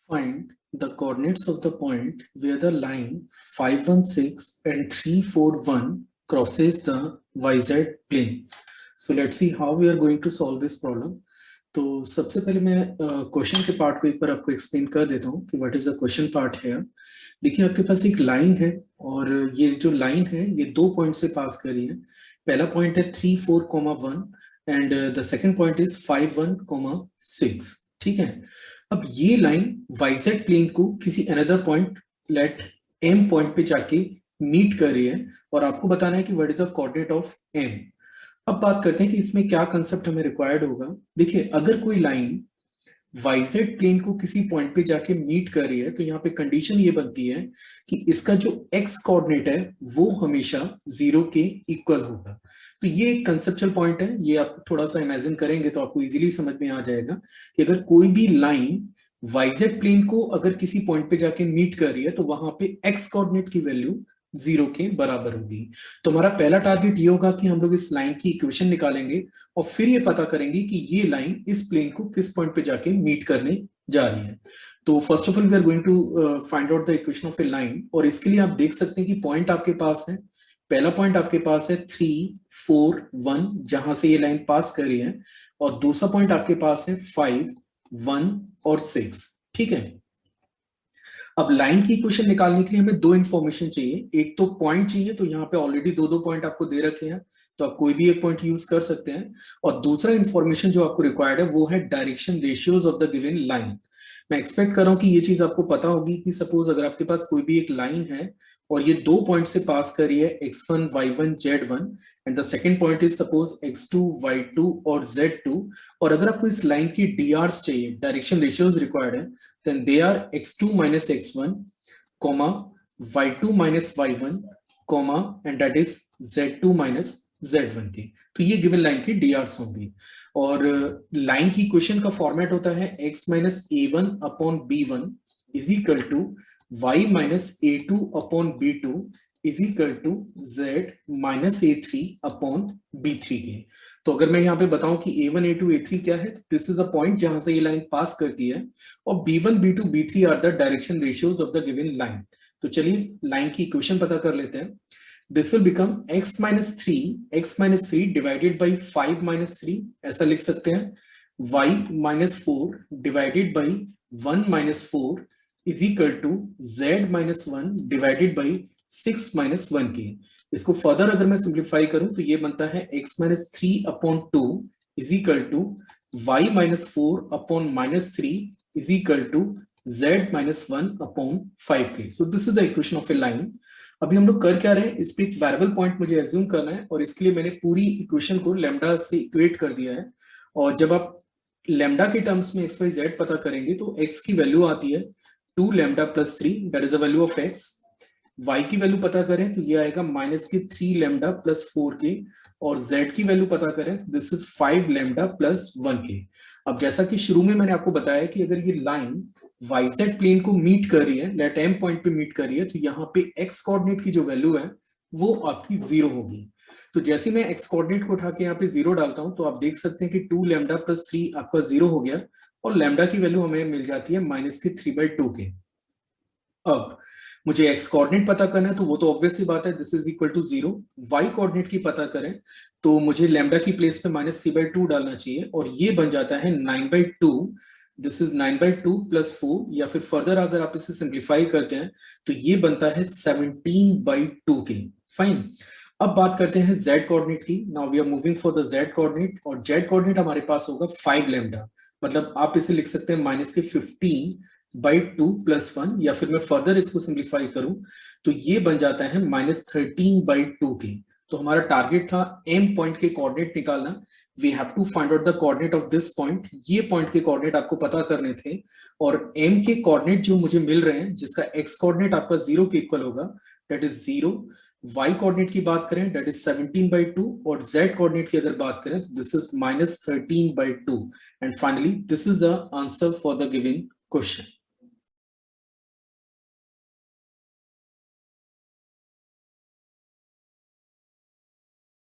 Find the coordinates of the point where the line 516 and 341 crosses the YZ plane. So let's see how we are going to solve this problem. तो सबसे पहले मैं question के part को एक बार आपको explain कर देता हूँ कि what is the question part है। देखिए आपके पास एक लाइन है और ये जो लाइन है ये 2 पॉइंट से पास कर रही है। पहला पॉइंट है 3,4,1 and the second point is 5,1,6। ठीक है, अब ये लाइन YZ प्लेन को किसी another point let M point पे जाके मीट कर रही है और आपको बताना है कि what is the coordinate of M। अब बात करते हैं कि इसमें क्या कंसेप्ट हमें रिक्वायर्ड होगा। देखिए अगर कोई लाइन YZ प्लेन को किसी पॉइंट पे जाके मीट कर रही है तो यहाँ पे कंडीशन ये बनती है कि इसका जो x कोऑर्डिनेट है वो हमेशा 0 के इक्वल होगा। तो ये एक कंसेप्चुअल पॉइंट है, ये आप थोड़ा सा इमेजिन करेंगे तो आपको इजीली समझ में आ जाएगा कि अगर कोई भी लाइन YZ प्लेन को अगर किसी पॉइंट पे जाके मीट कर रही है तो वहां पे x कोऑर्डिनेट की वैल्यू 0 के बराबर होगी। तो हमारा पहला टारगेट ये होगा कि हम लोग इस लाइन की इक्वेशन निकालेंगे और फिर ये पता करेंगे कि ये लाइन इस प्लेन को किस पॉइंट पे जाके मीट करने जा रही है। तो first of all we are going to find out the equation of a line और इसके लिए आप देख सकते हैं कि पॉइंट आपके पास है। पहला पॉइंट आपके पास है 3, 4, 1 जहां से ये लाइन पास कर रही है और दूसरा पॉइंट आपके पास है 5, 1 और 6। ठीक है, अब लाइन की इक्वेशन निकालने के लिए हमें दो इंफॉर्मेशन चाहिए। एक तो पॉइंट चाहिए, तो यहाँ पे ऑलरेडी दो पॉइंट आपको दे रखे हैं तो आप कोई भी एक पॉइंट यूज कर सकते हैं। और दूसरा इंफॉर्मेशन जो आपको रिक्वायर्ड है वो है direction ratios of the given line. मैं एक्सपेक्ट कर रहा हूं कि ये चीज आपको पता होगी कि सपोज अगर आपके पास कोई भी एक लाइन है और ये 2 पॉइंट से पास कर रही है x1, y1, z1 and the second point is suppose x2, y2 और z2 और अगर आपको इस लाइन की drs चाहिए, डायरेक्शन रेशियोज रिक्वायर्ड है, then they are x2 minus x1, y2 minus y1, and that is z2 minus z1 की। तो ये गिवन लाइन की drs होंगी और लाइन की इक्वेशन का फॉर्मेट होता है x minus a1 upon b1 is equal to y minus a2 upon b2 is equal to z minus a3 upon b3 के। तो अगर मैं यहाँ पे बताऊं कि a1, a2, a3 क्या है, दिस इज अ पॉइंट जहां से ये लाइन पास करती है और b1, b2, b3 are the direction ratios of the given line. तो चलिए लाइन की इक्वेशन पता कर लेते हैं। This will become x minus 3 divided by 5 minus 3 ऐसा लिख सकते हैं, y minus 4 divided by 1 minus 4 is equal to z minus 1 divided by 6 minus 1 की। इसको फर्दर अगर मैं सिंप्लीफाई करूं तो ये बनता है x minus 3 upon 2 is equal to y minus 4 upon minus 3 is equal to z minus 1 upon 5 की। So this is the equation of a line। अभी हम लोग कर क्या रहे हैं, इस पे एक वेरिएबल पॉइंट मुझे एज्यूम करना है और इसके लिए मैंने पूरी इक्वेशन को लैम्डा से इक्वेट कर दिया है। और जब आप लैम्डा के टर्म्स में x, y, z पता करेंगे तो x की वैल्यू आती है 2 lambda plus 3 that is the value of x। y की वैल्यू पता करें तो ये आएगा माइनस के 3 लैम्डा प्लस 4 के और z की वैल्यू पता करें तो दिस इज 5 लैम्डा प्लस 1 के। अब जैसा कि शुरू में मैंने आपको बताया कि अगर ये लाइन YZ प्लेन को मीट कर रही है, लेट M पॉइंट पे मीट कर रही है, तो यहाँ पे x कोऑर्डिनेट की जो वैल्यू है वो आपकी 0 होगी। तो जैसे मैं x कोऑर्डिनेट को उठा के यहाँ पे 0 डालता हूं तो आप देख सकते हैं कि 2 लैम्डा प्लस 3 आपका 0 हो गया और लैम्डा की वैल्यू हमें मिल जाती है माइनस के 3/2 के। अब मुझे x कोऑर्डिनेट पता करना है तो वो तो ऑब्वियस सी बात है, this is equal to 0। y coordinate की पता करें तो मुझे लैम्डा की प्लेस पे माइनस 3/2 डालना चाहिए और ये बन जाता है 9/2। दिस इज 9/2 प्लस 4 या फिर फर्दर अगर आप इसे सिंप्लीफाई करते हैं तो ये बनता है 17/2 के। फाइन, अब बात करते हैं z कोऑर्डिनेट की। Now we are moving for the z coordinate और z कोऑर्डिनेट हमारे पास होगा 5 लैम्डा, मतलब आप इसे लिख सकते हैं माइनस के 15/2 प्लस 1 या फिर मैं फर्दर इसको सिंप्लीफाई करूं तो ये बन जाता है माइनस 13/2 के। तो हमारा टारगेट था M पॉइंट के कोऑर्डिनेट निकालना। We have to find out the coordinate of this point. ये पॉइंट के कोऑर्डिनेट आपको पता करने थे और M के कोऑर्डिनेट जो मुझे मिल रहे हैं जिसका x कोऑर्डिनेट आपका 0 के इक्वल होगा दैट इज 0। y कोऑर्डिनेट की बात करें दैट इज 17/2 और z कोऑर्डिनेट की अगर बात करें तो this is minus 13/2 and finally this is the answer for the given question.